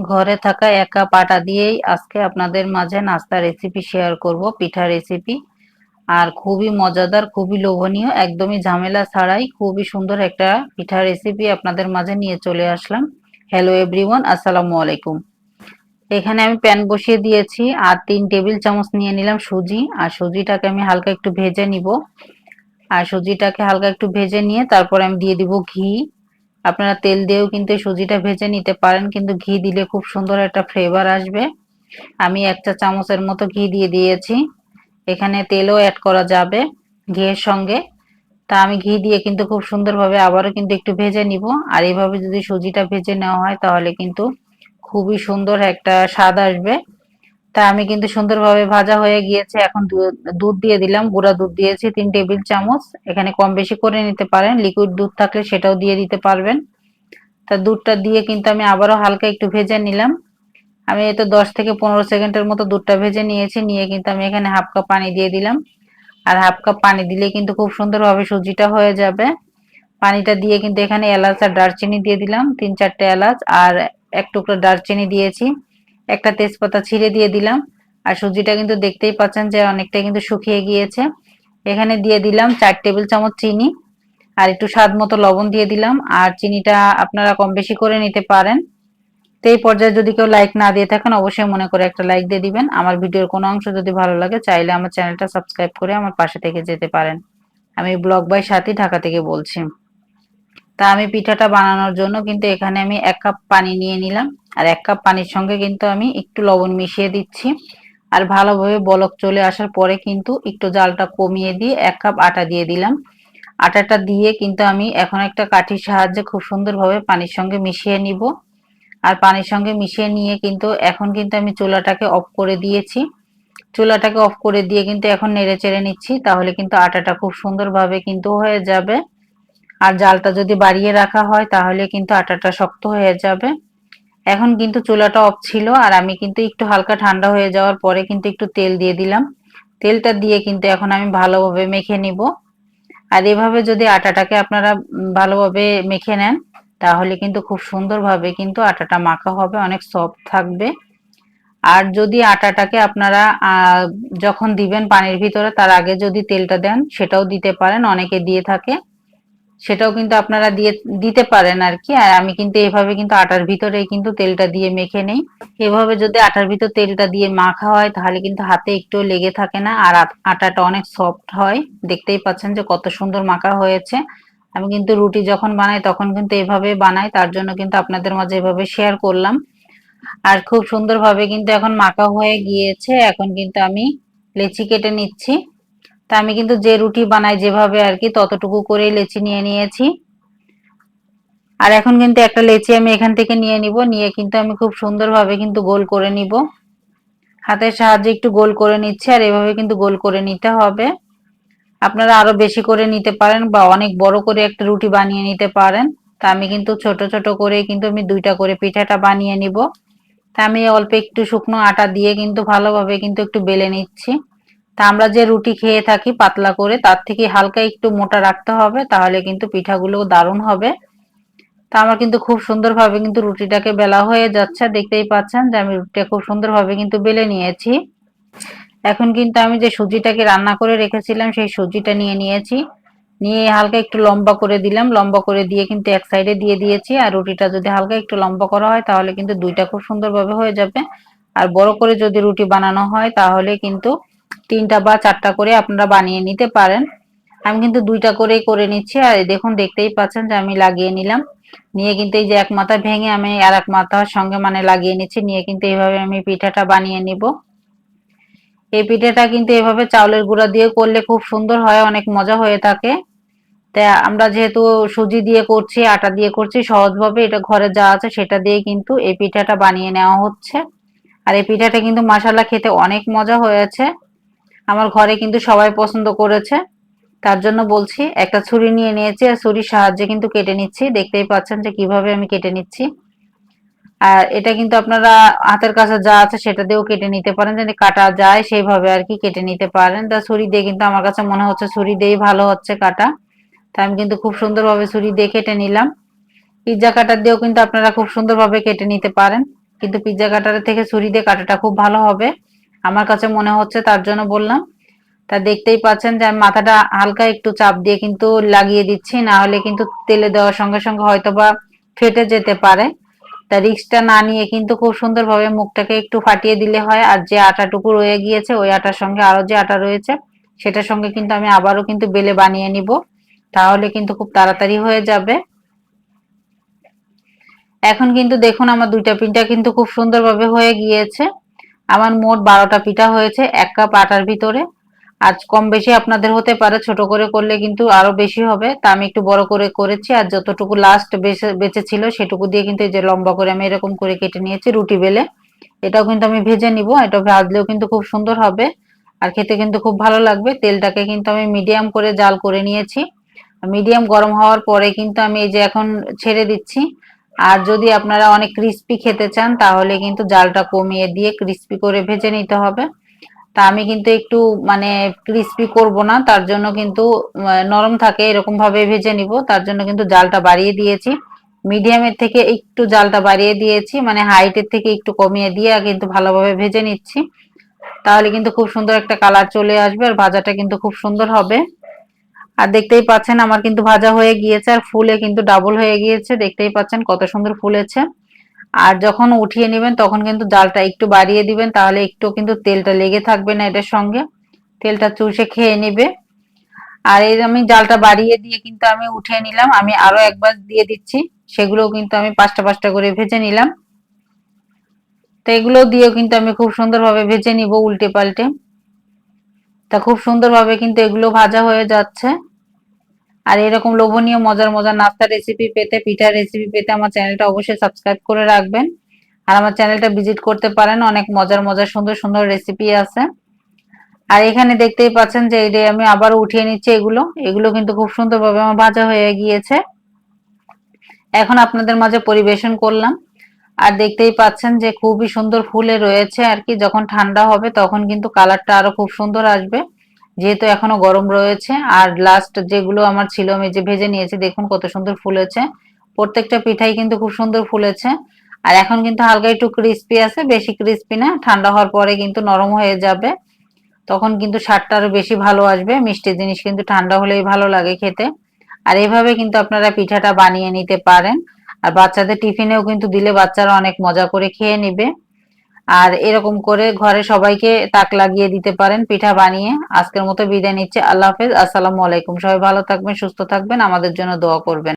ঘরে থাকা 1 কাপ আটা দিয়েই আজকে আপনাদের মাঝে নাস্তা রেসিপি শেয়ার করব, পিঠা রেসিপি। আর খুবই মজাদার, খুবই লোভনীয়, একদমই ঝামেলা ছাড়াই খুবই সুন্দর একটা পিঠা রেসিপি আপনাদের মাঝে নিয়ে চলে আসলাম। হ্যালো এভরিওয়ান, আসসালামু আলাইকুম। এখানে আমি প্যান বসিয়ে দিয়েছি আর 3 টেবিল চামচ নিয়ে নিলাম সুজি। আর সুজিটাকে আমি হালকা একটু ভেজে নিব। আর সুজিটাকে হালকা একটু ভেজে নিয়ে তারপর আমি দিয়ে দিব ঘি। আপনারা তেল দিয়েও কিন্তু সুজিটা ভেজে নিতে পারেন, কিন্তু ঘি দিলে খুব সুন্দর একটা ফ্লেভার আসবে। আমি 1 চা চামচের মতো ঘি দিয়ে দিয়েছি। এখানে তেলও অ্যাড করা যাবে ঘিয়ের সঙ্গে। তা আমি ঘি দিয়ে কিন্তু খুব সুন্দরভাবে আবারও কিন্তু একটু ভেজে নিব। আর এইভাবে যদি সুজিটা ভেজে নেওয়া হয় তাহলে কিন্তু খুবই সুন্দর একটা স্বাদ আসবে। তা আমি কিন্তু সুন্দরভাবে ভাজা হয়ে গিয়েছে। এখন দুধ দিয়ে দিলাম, গুঁড়া দুধ দিয়েছি 3 টেবিল চামচ। এখানে কম বেশি করে নিতে পারেন, লিকুইড দুধ থাকলে সেটাও দিয়ে দিতে পারবেন। তা দুধটা দিয়ে কিন্তু আমি আবারও হালকা একটু ভেজে নিলাম। আমি এই তো 10 থেকে 15 সেকেন্ডের মতো দুধটা ভেজে নিয়েছি। নিয়ে কিন্তু আমি এখানে হাফ কাপ পানি দিয়ে দিলাম। আর হাফ কাপ পানি দিলে কিন্তু খুব সুন্দরভাবে সুজিটা হয়ে যাবে। পানিটা দিয়ে কিন্তু এখানে এলাচ আর দারচিনি দিয়ে দিলাম, 3-4টে এলাচ আর 1 টুকরো দারচিনি দিয়েছি। একটা তেজপাতা ছিঁড়ে দিয়ে দিলাম। আর সুজিটা কিন্তু দেখতেই পাচ্ছেন যে অনেকটা কিন্তু শুকিয়ে গিয়েছে। এখানে দিয়ে দিলাম 4 টেবিল চামচ চিনি। আর একটু স্বাদ মতো লবণ দিয়ে দিলাম। আর চিনিটা আপনারা কম বেশি করে নিতে পারেন। তো এই পর্যায়ে যদি কেউ লাইক না দিয়ে থাকেন অবশ্যই মনে করে একটা লাইক দিয়ে দিবেন। আমার ভিডিওর কোনো অংশ যদি ভালো লাগে চাইলে আমার চ্যানেলটা সাবস্ক্রাইব করে আমার পাশে থেকে যেতে পারেন। আমি ব্লগ বাই সাথী, ঢাকা থেকে বলছি। তা আমি পিঠাটা বানানোর জন্য কিন্তু এখানে আমি 1 কাপ পানি নিয়ে নিলাম। আর 1 কাপ পানির সঙ্গে কিন্তু আমি একটু লবণ মিশিয়ে দিচ্ছি। আর ভালোভাবে বলক চলে আসার পরে কিন্তু একটু জালটা কমিয়ে দিয়ে 1 কাপ আটা দিয়ে দিলাম। আটাটা দিয়ে কিন্তু আমি এখন একটা কাঠির সাহায্যে খুব সুন্দরভাবে পানির সঙ্গে মিশিয়ে নিব। আর পানির সঙ্গে মিশিয়ে নিয়ে কিন্তু এখন কিন্তু আমি চুলাটাকে অফ করে দিয়েছি। চুলাটাকে অফ করে দিয়ে কিন্তু এখন নেড়ে চেড়ে নিচ্ছি, তাহলে কিন্তু আটাটা খুব সুন্দরভাবে কিন্তু হয়ে যাবে। আর জালটা যদি বাড়িয়ে রাখা হয় তাহলে কিন্তু আটাটা শক্ত হয়ে যাবে। এখন কিন্তু চুলাটা অফ ছিল আর আমি কিন্তু একটু হালকা ঠান্ডা হয়ে যাওয়ার পরে কিন্তু একটু তেল দিয়ে দিলাম। তেলটা দিয়ে কিন্তু এখন আমি ভালোভাবে মেখে নিব। আর এভাবে যদি আটাটাকে আপনারা ভালোভাবে মেখে নেন তাহলে কিন্তু খুব সুন্দরভাবে কিন্তু আটাটা মাখা হবে, অনেক সফট থাকবে। আর যদি আটাটাকে আপনারা যখন দিবেন পানির ভিতরে তার আগে যদি তেলটা দেন সেটাও দিতে পারেন, অনেকে দিয়ে থাকে, সেটাও কিন্তু আপনারা দিয়ে দিতে পারেন আর কি। আর আমি কিন্তু এভাবে কিন্তু আটার ভিতরেই কিন্তু তেলটা দিয়ে মেখে নেই। এভাবে যদি আটার ভিতর তেলটা দিয়ে মাখা হয় তাহলে কিন্তু হাতে একটু লেগে থাকে না আর আটাটা অনেক সফট হয়। দেখতেই পাচ্ছেন যে কত সুন্দর মাখা হয়েছে। আমি কিন্তু রুটি যখন বানাই তখন কিন্তু এভাবে বানাই, তার জন্য কিন্তু আপনাদের মাঝে এভাবে শেয়ার করলাম। আর খুব সুন্দরভাবে কিন্তু এখন মাখা হয়ে গিয়েছে। এখন কিন্তু আমি লেচি কেটে নিচ্ছি। তা আমি কিন্তু যে রুটি বানাই যেভাবে আর কি ততটুকু করেই লেচি নিয়ে নিয়েছি। আর এখন কিন্তু একটা লেচি আমি এখান থেকে নিয়ে নিব, নিয়ে কিন্তু আমি খুব সুন্দরভাবে কিন্তু গোল করে নিব। হাতের সাহায্যে একটু গোল করে নিচ্ছি আর এভাবে কিন্তু গোল করে নিতে হবে। আপনারা আরো বেশি করে নিতে পারেন বা অনেক বড় করে একটা রুটি বানিয়ে নিতে পারেন। তা আমি কিন্তু ছোট ছোট করে কিন্তু আমি 2টা করে পিঠাটা বানিয়ে নিব। তা আমি অল্প একটু শুকনো আটা দিয়ে কিন্তু ভালোভাবে কিন্তু একটু বেলে নিচ্ছি। তা আমরা যে রুটি খেয়ে থাকি পাতলা করে তার থেকে হালকা একটু মোটা রাখতে হবে, তাহলে কিন্তু পিঠাগুলো দারুণ হবে। তা আমার কিন্তু খুব সুন্দরভাবে কিন্তু রুটিটাকে বেলা হয়ে যাচ্ছে, দেখতেই পাচ্ছেন যে আমি রুটিটা খুব সুন্দরভাবে কিন্তু বেলে নিয়েছি। এখন কিন্তু আমি যে সুজিটাকে রান্না করে রেখেছিলাম সেই সুজিটা নিয়ে নিয়েছি। নিয়ে হালকা একটু লম্বা করে দিলাম, লম্বা করে দিয়ে কিন্তু এক সাইডে দিয়ে দিয়েছি। আর রুটিটা যদি হালকা একটু লম্বা করা হয় তাহলে কিন্তু দুইটা খুব সুন্দরভাবে হয়ে যাবে। আর বড় করে যদি রুটি বানানো হয় তাহলে কিন্তু 3টা বা 4টা করে আপনারা বানিয়ে নিতে পারেন। আমি কিন্তু 2টা করেই করে নিচ্ছি। আর এই দেখুন, দেখতেই পাচ্ছেন যে আমি লাগিয়ে নিলাম। নিয়ে কিন্তু এই যে এক মাথা ভেঙে আমি আর এক মাথার সঙ্গে মানে লাগিয়ে নিচ্ছি। নিয়ে কিন্তু এইভাবে আমি পিঠাটা বানিয়ে নিব। এই পিঠাটা কিন্তু এভাবে চাউলের গুঁড়া দিয়ে করলে খুব সুন্দর হয়, অনেক মজা হয়ে থাকে। তাই আমরা যেহেতু সুজি দিয়ে করছি, আটা দিয়ে করছি, সহজভাবে এটা ঘরে যা আছে সেটা দিয়ে কিন্তু এই পিঠাটা বানিয়ে নেওয়া হচ্ছে। আর এই পিঠাটা কিন্তু মাশাআল্লাহ খেতে অনেক মজা হয়েছে। আমার ঘরে কিন্তু সবাই পছন্দ করেছে। তার জন্য বলছি, একটা ছুরি নিয়ে নিয়েছি আর ছুরির সাহায্যে কিন্তু কেটে নিচ্ছি। দেখতেই পাচ্ছেন যে কিভাবে আমি কেটে নিচ্ছি। আর এটা কিন্তু আপনারা হাতের কাছে যা আছে সেটা দিয়েও কেটে নিতে পারেন, যদি কাটা যায় সেইভাবে আর কি কেটে নিতে পারেন। তা ছুরি দিয়ে কিন্তু আমার কাছে মনে হচ্ছে ছুরি দিয়েই ভালো হচ্ছে কাটা। তা আমি কিন্তু খুব সুন্দরভাবে ছুরি দিয়ে কেটে নিলাম। পিৎজা কাটার দিয়েও কিন্তু আপনারা খুব সুন্দরভাবে কেটে নিতে পারেন। কিন্তু পিৎজা কাটারের থেকে ছুরি দিয়ে কাটাটা খুব ভালো হবে আমার কাছে মনে হচ্ছে, তার জন্য বললাম। তা দেখতেই পাচ্ছেন যে আমি মাথাটা হালকা একটু চাপ দিয়ে কিন্তু লাগিয়ে দিচ্ছি, না হলে কিন্তু তেলে দেওয়ার সঙ্গে সঙ্গে হয়তোবা ফেটে যেতে পারে। তা রিস্কটা না নিয়ে কিন্তু খুব সুন্দরভাবে মুখটাকে একটু ফাটিয়ে দিলে হয়। আর যে আটাটুকু রয়ে গিয়েছে ওই আটার সঙ্গে আরো যে আটা রয়েছে সেটার সঙ্গে কিন্তু আমি আবারও কিন্তু বেলে বানিয়ে নিব, তাহলে কিন্তু খুব তাড়াতাড়ি হয়ে যাবে। এখন কিন্তু দেখুন আমার দুইটা পিঠা কিন্তু খুব সুন্দরভাবে হয়ে গিয়েছে। আমার মোট 12টা পিঠা হয়েছে 1 কাপ আটার ভিতরে। আজ কম বেশি আপনাদের হতে পারে, ছোট করে করলে কিন্তু আরো বেশি হবে, তা আমি একটু বড় করে করেছি। আর যতটুকু লাস্ট বেঁচে ছিল সেটুকু দিয়ে কিন্তু এই যে লম্বা করে আমি এরকম করে কেটে নিয়েছি রুটি বেলে। এটাও কিন্তু আমি ভেজে নিব, এটা ভাজলেও কিন্তু খুব সুন্দর হবে আর খেতে কিন্তু খুব ভালো লাগবে। তেলটাকে কিন্তু আমি মিডিয়াম করে জাল করে নিয়েছি, মিডিয়াম গরম হওয়ার পরে কিন্তু আমি এই যে এখন ছেড়ে দিচ্ছি। আর যদি আপনারা অনেক ক্রিস্পি খেতে চান তাহলে কিন্তু জালটা কমিয়ে দিয়ে ক্রিস্পি করে ভেজে নিতে হবে। তা আমি কিন্তু একটু মানে ক্রিস্পি করব না, তার জন্য কিন্তু নরম থাকে এরকম ভাবে ভেজে নিব, তার জন্য কিন্তু জালটা বাড়িয়ে দিয়েছি। মিডিয়ামের থেকে একটু জালটা বাড়িয়ে দিয়েছি, মানে হাইটের থেকে একটু কমিয়ে দিয়ে কিন্তু ভালোভাবে ভেজে নিচ্ছি, তাহলে কিন্তু খুব সুন্দর একটা কালার চলে আসবে আর ভাজাটা কিন্তু খুব সুন্দর হবে। আর দেখতেই পাচ্ছেন আমার কিন্তু ভাজা হয়ে গিয়েছে আর ফুলে কিন্তু ডাবল হয়ে গিয়েছে, দেখতেই পাচ্ছেন কত সুন্দর ফুলেছে। আর যখন উঠিয়ে নেবেন তখন কিন্তু জালটা একটু বাড়িয়ে দিবেন, তাহলে একটু কিন্তু তেলটা লেগে থাকবে না এটার সঙ্গে, তেলটা চুষে খেয়ে নেবে। আর এই আমি জালটা বাড়িয়ে দিয়ে কিন্তু আমি উঠিয়ে নিলাম, আমি আরো একবার দিয়ে দিচ্ছি, সেগুলোও কিন্তু আমি পাঁচটা পাঁচটা করে ভেজে নিলাম। তো এগুলো দিয়েও কিন্তু আমি খুব সুন্দরভাবে ভেজে নিব উল্টে পাল্টে। তা খুব সুন্দরভাবে কিন্তু এগুলো ভাজা হয়ে যাচ্ছে। আর এরকম লোভনীয় মজার মজার নাস্তার রেসিপি পেতে, পিঠার রেসিপি পেতে আমার চ্যানেলটা অবশ্যই সাবস্ক্রাইব করে রাখবেন। আর আমার চ্যানেলটা ভিজিট করতে পারেন, অনেক মজার মজার সুন্দর সুন্দর রেসিপি আছে। আর এখানে দেখতেই পাচ্ছেন যে এই যে আমি আবারও উঠিয়ে নিচ্ছি, এগুলো এগুলো কিন্তু খুব সুন্দরভাবে আমার ভাজা হয়ে গিয়েছে। এখন আপনাদের মাঝে পরিবেশন করলাম। আর দেখতেই পাচ্ছেন যে খুবই সুন্দর ফুলে রয়েছে আর কি, যখন ঠান্ডা হবে তখন কিন্তু কালারটা আরো খুব সুন্দর আসবে, যেহেতু এখনো গরম রয়েছে। আর লাস্ট যেগুলো আমার ছিল আমি যে ভেজে নিয়েছি দেখুন কত সুন্দর ফুলেছে, প্রত্যেকটা পিঠাই কিন্তু খুব সুন্দর ফুলেছে। আর এখন কিন্তু হালকা একটু ক্রিস্পি আছে, বেশি ক্রিস্পি না, ঠান্ডা হওয়ার পরে কিন্তু নরম হয়ে যাবে, তখন কিন্তু স্বাদটা আরো বেশি ভালো আসবে। মিষ্টি জিনিস কিন্তু ঠান্ডা হলেই ভালো লাগে খেতে। আর এইভাবে কিন্তু আপনারা পিঠাটা বানিয়ে নিতে পারেন। আর বাচ্চাদের টিফিনেও কিন্তু দিলে বাচ্চারা অনেক মজা করে খেয়ে নিবে। আর এরকম করে ঘরে সবাইকে তাক লাগিয়ে দিতে পারেন পিঠা বানিয়ে। আজকের মতো বিদায় নিচ্ছে, আল্লাহ হাফেজ, আসসালামু আলাইকুম। সবাই ভালো থাকবেন, সুস্থ থাকবেন, আমাদের জন্য দোয়া করবেন।